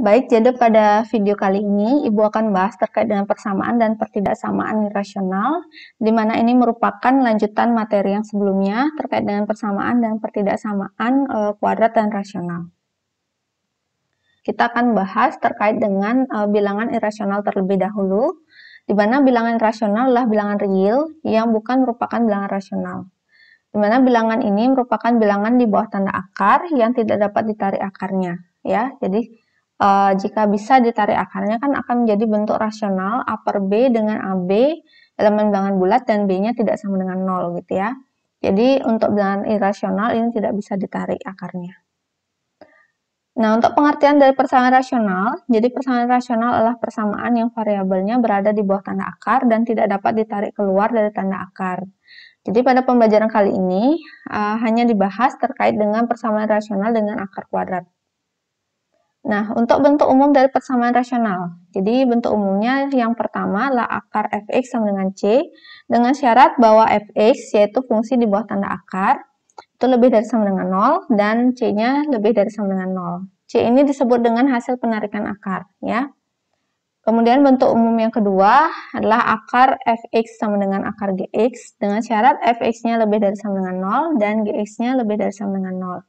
Baik, jadi pada video kali ini Ibu akan bahas terkait dengan persamaan dan pertidaksamaan rasional, di mana ini merupakan lanjutan materi yang sebelumnya terkait dengan persamaan dan pertidaksamaan kuadrat dan rasional. Kita akan bahas terkait dengan bilangan irasional terlebih dahulu, di mana bilangan irasional adalah bilangan real yang bukan merupakan bilangan rasional. Di mana bilangan ini merupakan bilangan di bawah tanda akar yang tidak dapat ditarik akarnya, ya. Jadi jika bisa ditarik akarnya kan akan menjadi bentuk rasional A per B dengan AB, elemen bilangan bulat dan B-nya tidak sama dengan 0 gitu ya. Jadi untuk bilangan irasional ini tidak bisa ditarik akarnya. Nah, untuk pengertian dari persamaan rasional, jadi persamaan rasional adalah persamaan yang variabelnya berada di bawah tanda akar dan tidak dapat ditarik keluar dari tanda akar. Jadi pada pembelajaran kali ini hanya dibahas terkait dengan persamaan rasional dengan akar kuadrat. Nah, untuk bentuk umum dari persamaan rasional. Jadi, bentuk umumnya yang pertama adalah akar fx sama dengan c, dengan syarat bahwa fx, yaitu fungsi di bawah tanda akar, itu lebih dari sama dengan 0, dan c-nya lebih dari sama dengan 0. C ini disebut dengan hasil penarikan akar, ya. Kemudian bentuk umum yang kedua adalah akar fx sama dengan akar gx, dengan syarat fx-nya lebih dari sama dengan 0, dan gx-nya lebih dari sama dengan 0.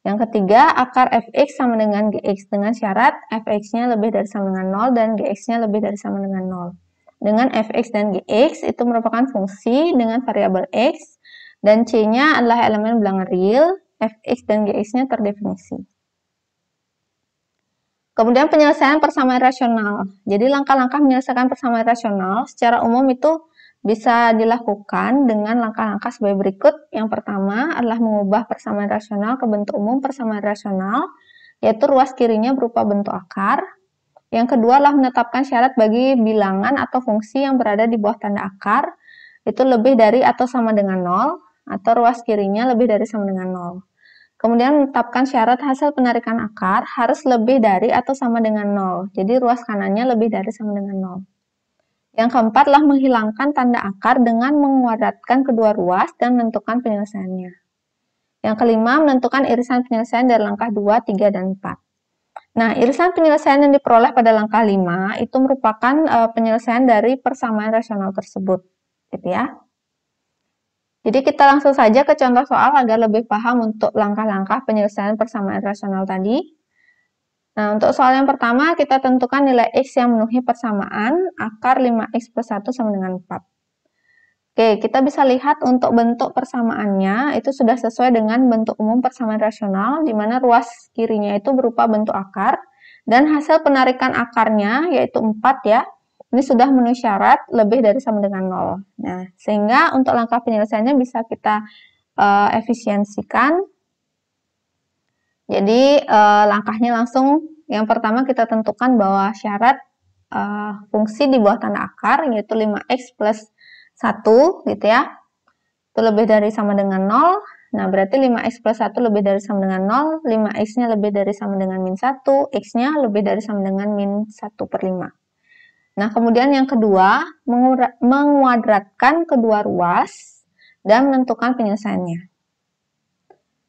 Yang ketiga, akar fx sama dengan gx dengan syarat fx-nya lebih dari sama dengan 0 dan gx-nya lebih dari sama dengan 0. Dengan fx dan gx itu merupakan fungsi dengan variabel x dan c-nya adalah elemen bilangan real, fx dan gx-nya terdefinisi. Kemudian penyelesaian persamaan rasional. Jadi langkah-langkah menyelesaikan persamaan rasional secara umum itu bisa dilakukan dengan langkah-langkah sebagai berikut. Yang pertama adalah mengubah persamaan rasional ke bentuk umum persamaan rasional, yaitu ruas kirinya berupa bentuk akar. Yang kedua adalah menetapkan syarat bagi bilangan atau fungsi yang berada di bawah tanda akar, itu lebih dari atau sama dengan 0, atau ruas kirinya lebih dari sama dengan 0. Kemudian menetapkan syarat hasil penarikan akar harus lebih dari atau sama dengan 0, jadi ruas kanannya lebih dari sama dengan 0. Yang keempat adalah menghilangkan tanda akar dengan menguadratkan kedua ruas dan menentukan penyelesaiannya. Yang kelima, menentukan irisan penyelesaian dari langkah 2, 3, dan 4. Nah, irisan penyelesaian yang diperoleh pada langkah 5 itu merupakan penyelesaian dari persamaan rasional tersebut, gitu ya. Jadi kita langsung saja ke contoh soal agar lebih paham untuk langkah-langkah penyelesaian persamaan rasional tadi. Nah, untuk soal yang pertama, kita tentukan nilai x yang memenuhi persamaan akar 5x plus 1 sama dengan 4. Oke, kita bisa lihat untuk bentuk persamaannya, itu sudah sesuai dengan bentuk umum persamaan rasional, di mana ruas kirinya itu berupa bentuk akar, dan hasil penarikan akarnya, yaitu 4 ya, ini sudah memenuhi syarat lebih dari sama dengan 0. Nah, sehingga untuk langkah penyelesaiannya bisa kita efisiensikan. Jadi langkahnya langsung yang pertama kita tentukan bahwa syarat fungsi di bawah tanda akar yaitu 5x plus 1 gitu ya. Itu lebih dari sama dengan 0. Nah, berarti 5x plus 1 lebih dari sama dengan 0, 5x-nya lebih dari sama dengan min 1, x-nya lebih dari sama dengan min 1 per 5. Nah, kemudian yang kedua, menguadratkan kedua ruas dan menentukan penyelesaiannya.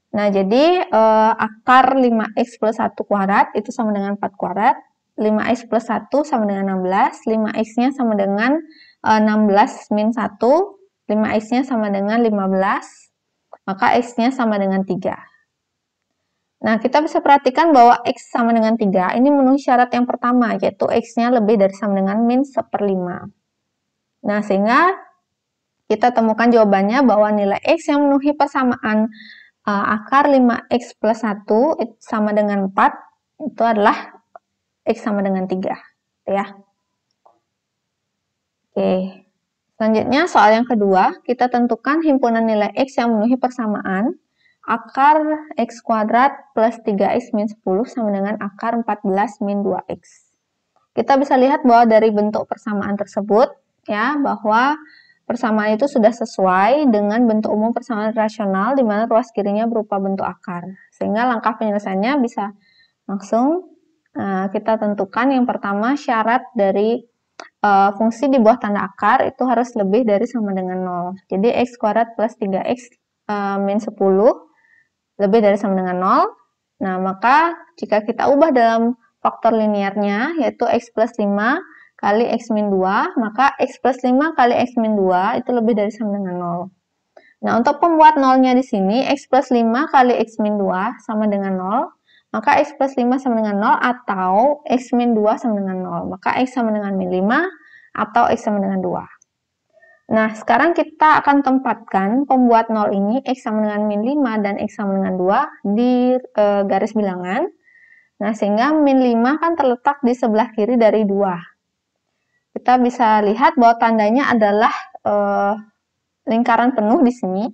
Nah, jadi akar 5x plus 1 kuadrat itu sama dengan 4 kuadrat, 5x plus 1 sama dengan 16, 5x-nya sama dengan 16 min 1, 5x-nya sama dengan 15, maka x-nya sama dengan 3. Nah, kita bisa perhatikan bahwa x sama dengan 3 ini memenuhi syarat yang pertama, yaitu x-nya lebih dari sama dengan min 1/5. Nah, sehingga kita temukan jawabannya bahwa nilai x yang memenuhi persamaan akar 5x plus 1 sama dengan 4, itu adalah x sama dengan 3. Ya. Oke. Selanjutnya, soal yang kedua, kita tentukan himpunan nilai x yang memenuhi persamaan akar x kuadrat plus 3x min 10 sama dengan akar 14 min 2x. Kita bisa lihat bahwa dari bentuk persamaan tersebut, ya, bahwa persamaan itu sudah sesuai dengan bentuk umum persamaan rasional di mana ruas kirinya berupa bentuk akar. Sehingga langkah penyelesaiannya bisa langsung kita tentukan yang pertama syarat dari fungsi di bawah tanda akar itu harus lebih dari sama dengan 0. Jadi x kuadrat plus 3x min 10 lebih dari sama dengan 0. Nah, maka jika kita ubah dalam faktor linearnya, yaitu x plus 5 kali x min 2, maka x plus 5 kali x min 2 itu lebih dari sama dengan 0. Nah, untuk pembuat nolnya di sini, x plus 5 kali x min 2 sama dengan 0, maka x plus 5 sama dengan 0 atau x min 2 sama dengan 0. Maka x sama dengan min 5 atau x sama dengan 2. Nah, sekarang kita akan tempatkan pembuat 0 ini, x sama dengan min 5 dan x sama dengan 2 di garis bilangan. Nah, sehingga min 5 kan terletak di sebelah kiri dari 2. Kita bisa lihat bahwa tandanya adalah lingkaran penuh di sini.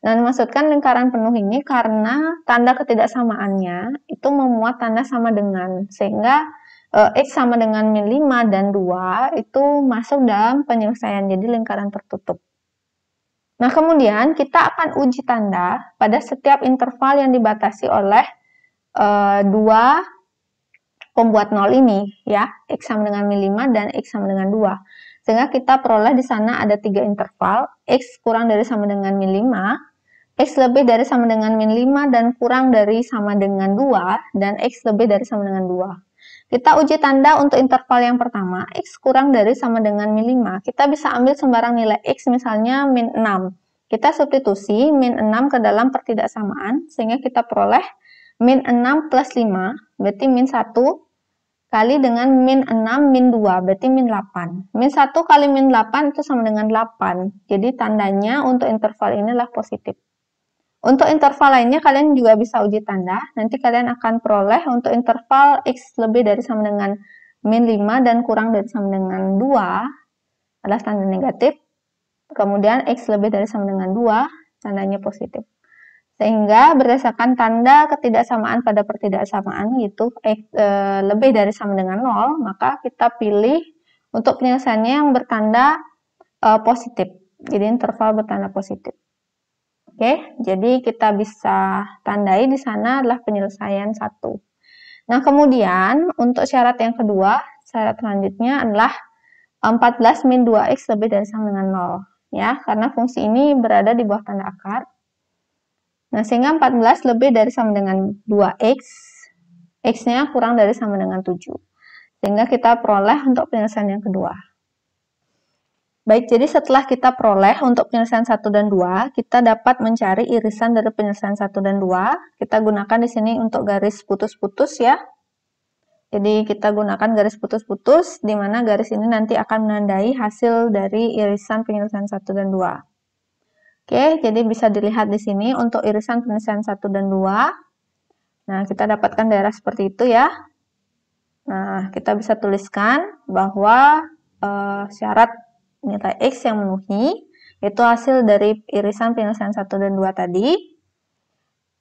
Nah, dimaksudkan lingkaran penuh ini karena tanda ketidaksamaannya itu memuat tanda sama dengan, sehingga x sama dengan min 5 dan 2 itu masuk dalam penyelesaian, jadi lingkaran tertutup. Nah, kemudian kita akan uji tanda pada setiap interval yang dibatasi oleh dua pembuat 0 ini, ya, x sama dengan min 5 dan x sama dengan 2. Sehingga kita peroleh di sana ada 3 interval, x kurang dari sama dengan min 5, x lebih dari sama dengan min 5 dan kurang dari sama dengan 2, dan x lebih dari sama dengan 2. Kita uji tanda untuk interval yang pertama, x kurang dari sama dengan min 5. Kita bisa ambil sembarang nilai x, misalnya min 6. Kita substitusi min 6 ke dalam pertidaksamaan, sehingga kita peroleh min 6 plus 5, berarti min 1, kali dengan min 6 min 2, berarti min 8. Min 1 kali min 8 itu sama dengan 8. Jadi tandanya untuk interval ini adalah positif. Untuk interval lainnya kalian juga bisa uji tanda. Nanti kalian akan peroleh untuk interval x lebih dari sama dengan min 5 dan kurang dari sama dengan 2 adalah tanda negatif. Kemudian x lebih dari sama dengan 2 tandanya positif. Sehingga berdasarkan tanda ketidaksamaan pada pertidaksamaan, yaitu lebih dari sama dengan 0, maka kita pilih untuk penyelesaiannya yang bertanda positif. Jadi interval bertanda positif. Oke, jadi kita bisa tandai di sana adalah penyelesaian 1. Nah, kemudian untuk syarat yang kedua, syarat selanjutnya adalah 14 min 2x lebih dari sama dengan 0. Ya, karena fungsi ini berada di bawah tanda akar. Nah, sehingga 14 lebih dari sama dengan 2x, x-nya kurang dari sama dengan 7. Sehingga kita peroleh untuk penyelesaian yang kedua. Baik, jadi setelah kita peroleh untuk penyelesaian 1 dan 2, kita dapat mencari irisan dari penyelesaian 1 dan 2. Kita gunakan di sini untuk garis putus-putus ya. Jadi kita gunakan garis putus-putus, di mana garis ini nanti akan menandai hasil dari irisan penyelesaian 1 dan 2. Oke, jadi bisa dilihat di sini untuk irisan penyelesaian 1 dan 2. Nah, kita dapatkan daerah seperti itu ya. Nah, kita bisa tuliskan bahwa syarat nilai x yang memenuhi, yaitu hasil dari irisan penyelesaian 1 dan 2 tadi,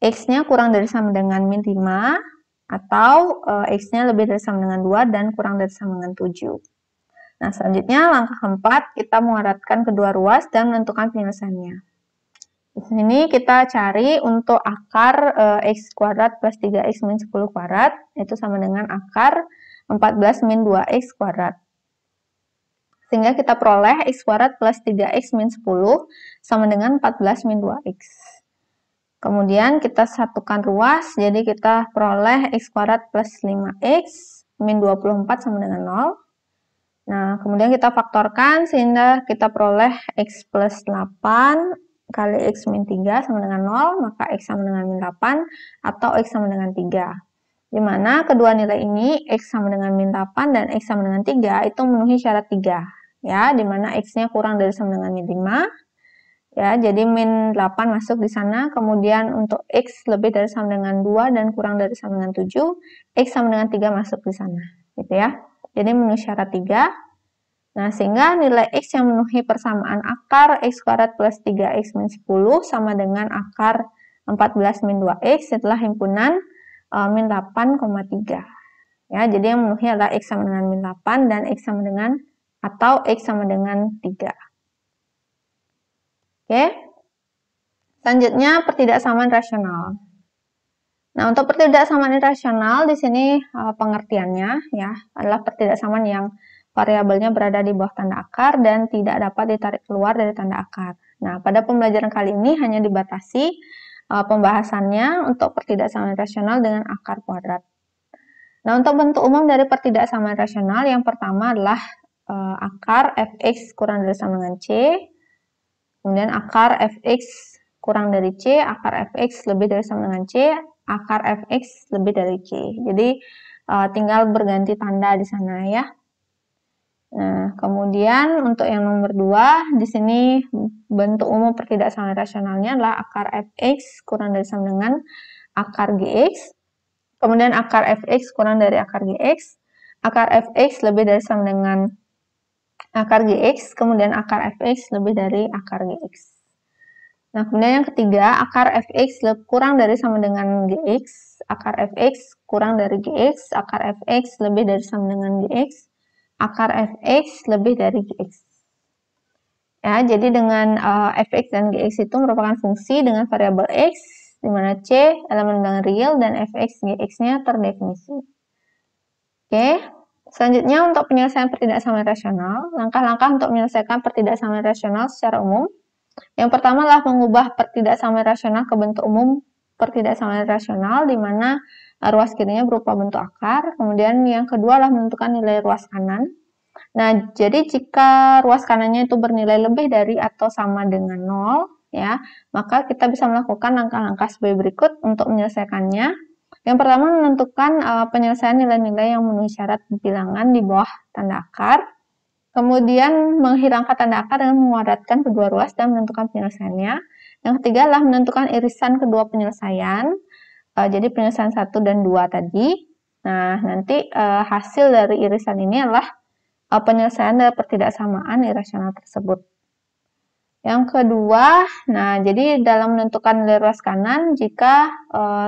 x-nya kurang dari sama dengan min 5, atau x-nya lebih dari sama dengan 2 dan kurang dari sama dengan 7. Nah, selanjutnya langkah keempat, kita mengaratkan kedua ruas dan menentukan penyelesaiannya. Di sini kita cari untuk akar x kuadrat plus 3x min 10 kuadrat, itu sama dengan akar 14 min 2x kuadrat. Sehingga kita peroleh x kuadrat plus 3x min 10 sama dengan 14 min 2x. Kemudian kita satukan ruas, jadi kita peroleh x kuadrat plus 5x min 24 sama dengan 0. Nah, kemudian kita faktorkan sehingga kita peroleh x plus 8 kali x min 3 sama dengan 0, maka x sama dengan min 8 atau x sama dengan 3. Di mana kedua nilai ini x sama dengan min 8 dan x sama dengan 3 itu memenuhi syarat 3. Ya, di mana x-nya kurang dari sama dengan min 5. Ya, jadi min 8 masuk di sana. Kemudian untuk x lebih dari sama dengan 2 dan kurang dari sama dengan 7, x sama dengan 3 masuk di sana. Gitu ya. Jadi memenuhi syarat 3. Nah, sehingga nilai x yang memenuhi persamaan akar x kuadrat plus 3x min 10 sama dengan akar 14 min 2x setelah himpunan min 8,3. Ya, jadi yang memenuhi adalah x sama dengan min 8 dan x sama dengan atau x sama dengan 3. Oke. Selanjutnya pertidaksamaan rasional. Nah, untuk pertidaksamaan rasional di sini pengertiannya ya adalah pertidaksamaan yang variabelnya berada di bawah tanda akar dan tidak dapat ditarik keluar dari tanda akar. Nah, pada pembelajaran kali ini hanya dibatasi pembahasannya untuk pertidaksamaan rasional dengan akar kuadrat. Nah, untuk bentuk umum dari pertidaksamaan rasional yang pertama adalah akar fx kurang dari sama dengan c, kemudian akar fx kurang dari c, akar fx lebih dari sama dengan c, akar fx lebih dari c. Jadi tinggal berganti tanda di sana ya. Nah, kemudian untuk yang nomor 2, di sini bentuk umum pertidaksamaan rasionalnya adalah akar fx kurang dari sama dengan akar gx, kemudian akar fx kurang dari akar gx, akar fx lebih dari sama dengan akar gx, kemudian akar fx lebih dari akar gx. Nah, kemudian yang ketiga, akar fx kurang dari sama dengan gx, akar fx kurang dari gx, akar fx lebih dari sama dengan gx, akar fx lebih dari gx. Ya, jadi dengan fx dan gx itu merupakan fungsi dengan variabel x, di mana c elemen ulangan real dan fx gx-nya terdefinisi. Oke, selanjutnya untuk penyelesaian pertidaksamaan rasional, langkah-langkah untuk menyelesaikan pertidaksamaan rasional secara umum. Yang pertama adalah mengubah pertidaksamaan rasional ke bentuk umum pertidaksamaan rasional, di mana ruas kirinya berupa bentuk akar. Kemudian yang kedua adalah menentukan nilai ruas kanan. Nah, jadi jika ruas kanannya itu bernilai lebih dari atau sama dengan 0, ya, maka kita bisa melakukan langkah-langkah sebagai berikut untuk menyelesaikannya. Yang pertama, menentukan penyelesaian nilai-nilai yang memenuhi syarat bilangan di bawah tanda akar. Kemudian menghilangkan tanda akar dengan menguadratkan kedua ruas dan menentukan penyelesaiannya. Yang ketiga adalah menentukan irisan kedua penyelesaian. Jadi penyelesaian 1 dan 2 tadi. Nah, nanti hasil dari irisan ini adalah penyelesaian dari pertidaksamaan irasional tersebut. Yang kedua, nah jadi dalam menentukan nilai ruas kanan, jika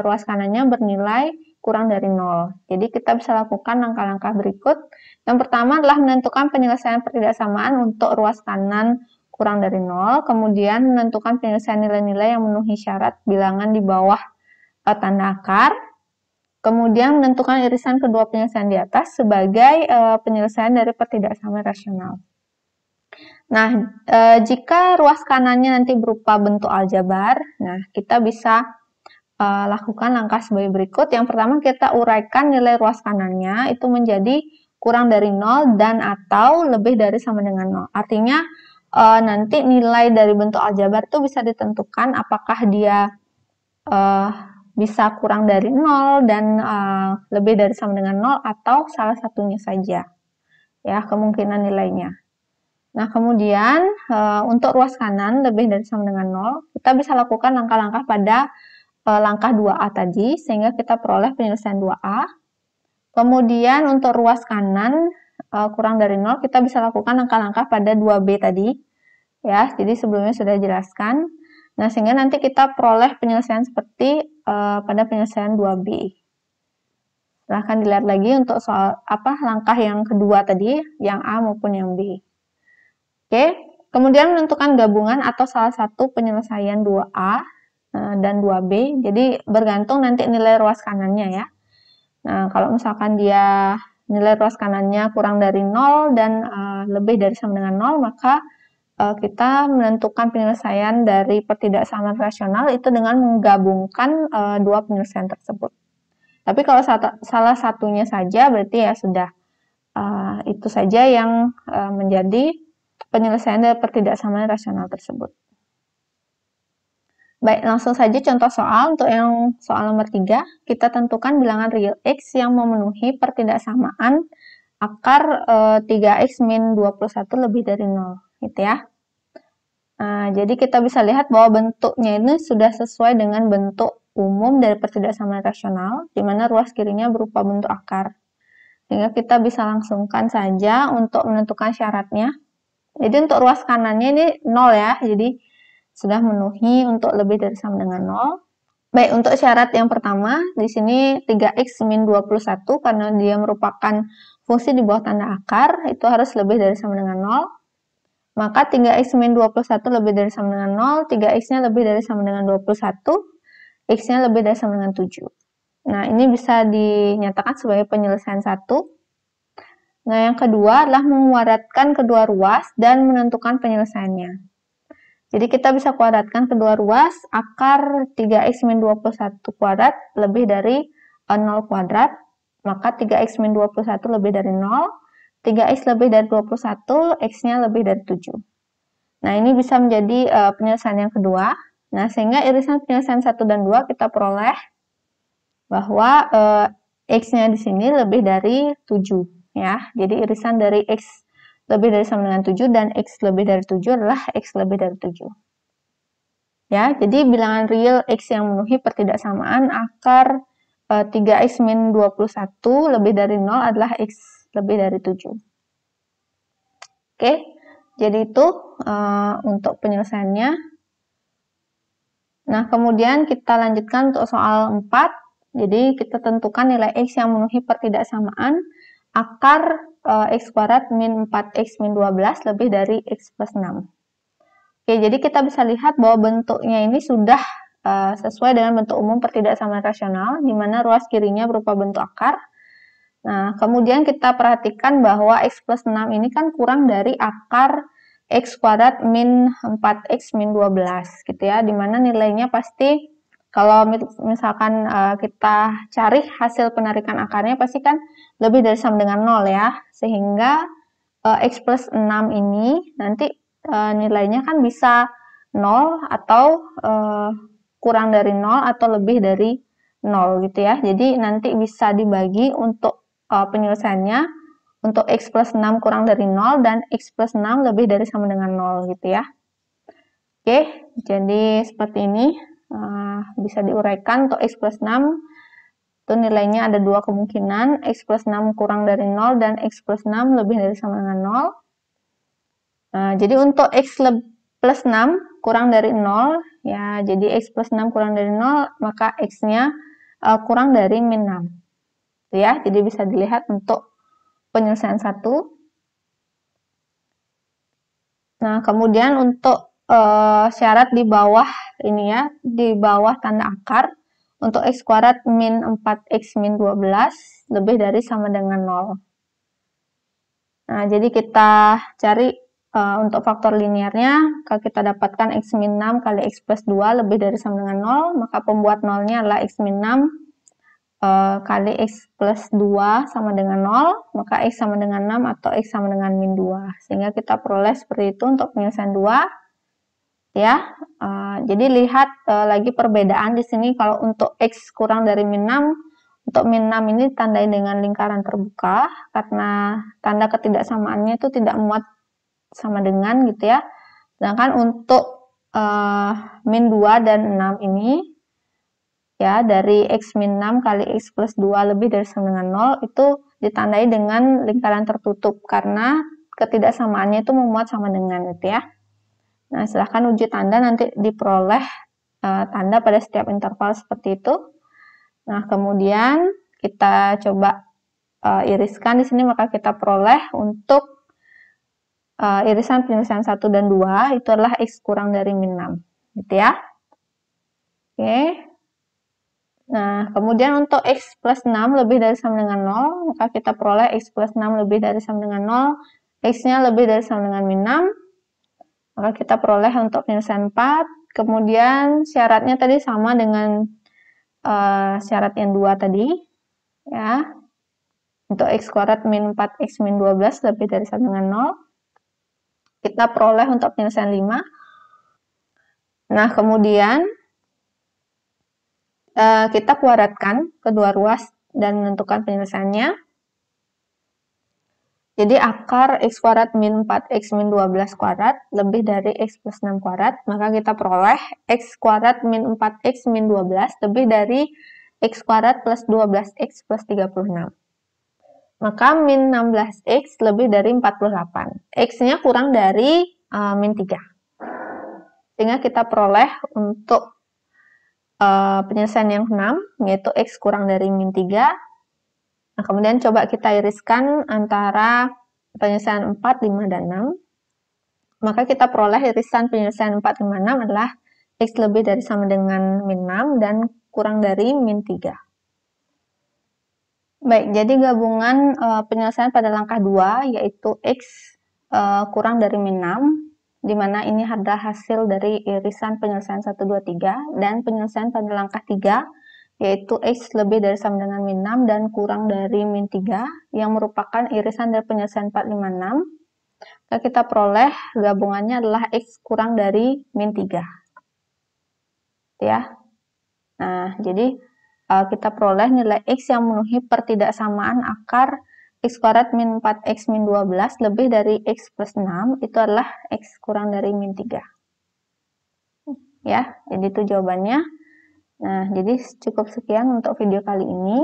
ruas kanannya bernilai kurang dari 0. Jadi kita bisa lakukan langkah-langkah berikut. Yang pertama adalah menentukan penyelesaian pertidaksamaan untuk ruas kanan kurang dari 0, kemudian menentukan penyelesaian nilai-nilai yang memenuhi syarat bilangan di bawah tanda akar, kemudian menentukan irisan kedua penyelesaian di atas sebagai penyelesaian dari pertidaksamaan rasional. Nah, jika ruas kanannya nanti berupa bentuk aljabar, nah kita bisa lakukan langkah sebagai berikut. Yang pertama kita uraikan nilai ruas kanannya itu menjadi kurang dari 0 dan atau lebih dari sama dengan 0. Artinya nanti nilai dari bentuk aljabar itu bisa ditentukan apakah dia bisa kurang dari 0 dan lebih dari sama dengan 0 atau salah satunya saja. Ya, kemungkinan nilainya. Nah, kemudian untuk ruas kanan lebih dari sama dengan 0, kita bisa lakukan langkah-langkah pada langkah 2A tadi, sehingga kita peroleh penyelesaian 2A. Kemudian untuk ruas kanan kurang dari 0, kita bisa lakukan langkah-langkah pada 2B tadi. Ya, jadi sebelumnya sudah dijelaskan. Nah, sehingga nanti kita peroleh penyelesaian seperti pada penyelesaian 2B. Silahkan dilihat lagi untuk soal langkah yang kedua tadi, yang A maupun yang B. Oke, kemudian menentukan gabungan atau salah satu penyelesaian 2A dan 2B. Jadi bergantung nanti nilai ruas kanannya ya. Nah, kalau misalkan dia nilai ruas kanannya kurang dari 0 dan lebih dari sama dengan 0, maka kita menentukan penyelesaian dari pertidaksamaan rasional itu dengan menggabungkan dua penyelesaian tersebut. Tapi kalau salah satunya saja berarti ya sudah itu saja yang menjadi penyelesaian dari pertidaksamaan rasional tersebut. Baik, langsung saja contoh soal. Untuk yang soal nomor 3, kita tentukan bilangan real X yang memenuhi pertidaksamaan akar 3X min 21 lebih dari 0, gitu ya. Nah, jadi kita bisa lihat bahwa bentuknya ini sudah sesuai dengan bentuk umum dari pertidaksamaan rasional, di mana ruas kirinya berupa bentuk akar. Sehingga kita bisa langsungkan saja untuk menentukan syaratnya. Jadi untuk ruas kanannya ini 0 ya, jadi sudah memenuhi untuk lebih dari sama dengan 0. Baik, untuk syarat yang pertama, di sini 3x min 21 karena dia merupakan fungsi di bawah tanda akar, itu harus lebih dari sama dengan 0. Maka 3x min 21 lebih dari sama dengan 0, 3x-nya lebih dari sama dengan 21, x-nya lebih dari sama dengan 7. Nah, ini bisa dinyatakan sebagai penyelesaian 1. Nah, yang kedua adalah menguadratkan kedua ruas dan menentukan penyelesaiannya. Jadi kita bisa kuadratkan kedua ruas, akar 3x min 21 kuadrat lebih dari 0 kuadrat, maka 3x min 21 lebih dari 0, 3x lebih dari 21, x-nya lebih dari 7. Nah, ini bisa menjadi penyelesaian yang kedua. Nah, sehingga irisan penyelesaian 1 dan 2 kita peroleh bahwa x-nya di sini lebih dari 7. Ya, jadi irisan dari x lebih dari sama dengan 7 dan x lebih dari 7 adalah x lebih dari 7. Ya, jadi bilangan real x yang memenuhi pertidaksamaan akar 3x min 21 lebih dari 0 adalah x lebih dari 7. Oke, jadi itu untuk penyelesaiannya. Nah, kemudian kita lanjutkan untuk soal 4. Jadi kita tentukan nilai x yang memenuhi pertidaksamaan akar x kuadrat min 4x min 12 lebih dari x plus 6. Oke, jadi kita bisa lihat bahwa bentuknya ini sudah sesuai dengan bentuk umum pertidaksamaan rasional, di mana ruas kirinya berupa bentuk akar. Nah, kemudian kita perhatikan bahwa x plus 6 ini kan kurang dari akar x kuadrat min 4x min 12, gitu ya, dimana nilainya pasti, kalau misalkan kita cari hasil penarikan akarnya, pasti kan lebih dari sama dengan 0 ya, sehingga x plus 6 ini nanti nilainya kan bisa 0 atau kurang dari 0 atau lebih dari 0 gitu ya. Jadi nanti bisa dibagi untuk penyelesaiannya untuk x plus 6 kurang dari 0 dan x plus 6 lebih dari sama dengan 0 gitu ya. Oke, jadi seperti ini bisa diuraikan untuk x plus 6 itu nilainya ada dua kemungkinan, x plus 6 kurang dari 0 dan x plus 6 lebih dari sama dengan 0. Jadi untuk x plus 6 kurang dari 0, ya, jadi x plus 6 kurang dari 0, maka x-nya kurang dari min 6. Ya, jadi bisa dilihat untuk penyelesaian 1. Nah, kemudian untuk syarat di bawah ini ya, di bawah tanda akar, untuk x kuadrat min 4x min 12 lebih dari sama dengan 0. Nah, jadi kita cari untuk faktor linearnya, kalau kita dapatkan x min 6 kali x plus 2 lebih dari sama dengan 0, maka pembuat nolnya adalah x min 6 kali x plus 2 sama dengan 0, maka x sama dengan 6 atau x sama dengan min 2. Sehingga kita peroleh seperti itu untuk penyelesaian 2. Ya, jadi lihat lagi perbedaan di sini, kalau untuk x kurang dari min 6, untuk min 6 ini ditandai dengan lingkaran terbuka, karena tanda ketidaksamaannya itu tidak muat sama dengan gitu ya. Sedangkan untuk min 2 dan 6 ini ya, dari x min 6 kali x plus 2 lebih dari sama dengan 0 itu ditandai dengan lingkaran tertutup karena ketidaksamaannya itu memuat sama dengan gitu ya. Nah, silahkan uji tanda nanti diperoleh tanda pada setiap interval seperti itu. Nah, kemudian kita coba iriskan di sini, maka kita peroleh untuk irisan penyelesaian 1 dan 2 itu adalah x kurang dari min 6 gitu ya. Oke. Nah, kemudian untuk x plus 6 lebih dari sama dengan 0, maka kita peroleh x plus 6 lebih dari sama dengan 0, x-nya lebih dari sama dengan min 6, maka kita peroleh untuk penyelesaian 4. Kemudian syaratnya tadi sama dengan syarat yang 2 tadi ya, untuk x kuadrat min 4x min 12 lebih dari sama dengan 0. Kita peroleh untuk penyelesaian 5. Nah, kemudian kita kuadratkan kedua ruas dan menentukan penyelesaiannya. Jadi akar x kuadrat min 4x min 12 kuadrat lebih dari x plus 6 kuadrat, maka kita peroleh x kuadrat min 4x min 12 lebih dari x kuadrat plus 12x plus 36. Maka min 16x lebih dari 48. X-nya kurang dari min 3. Sehingga kita peroleh untuk penyelesaian yang 6, yaitu x kurang dari min 3. Nah, kemudian coba kita iriskan antara penyelesaian 4, 5, dan 6. Maka kita peroleh irisan penyelesaian 4, 5, 6 adalah x lebih dari sama dengan min 6 dan kurang dari min 3. Baik, jadi gabungan penyelesaian pada langkah 2, yaitu x kurang dari min 6, di mana ini adalah hasil dari irisan penyelesaian 1, 2, 3, dan penyelesaian pada langkah 3, yaitu X lebih dari sama dengan min 6 dan kurang dari min 3, yang merupakan irisan dari penyelesaian 4, 5, 6. Kita peroleh gabungannya adalah X kurang dari min 3. Ya. Nah, jadi kita peroleh nilai X yang memenuhi pertidaksamaan akar X kuadrat min 4X min 12 lebih dari X plus 6, itu adalah X kurang dari min 3. Ya, jadi itu jawabannya. Nah, jadi cukup sekian untuk video kali ini.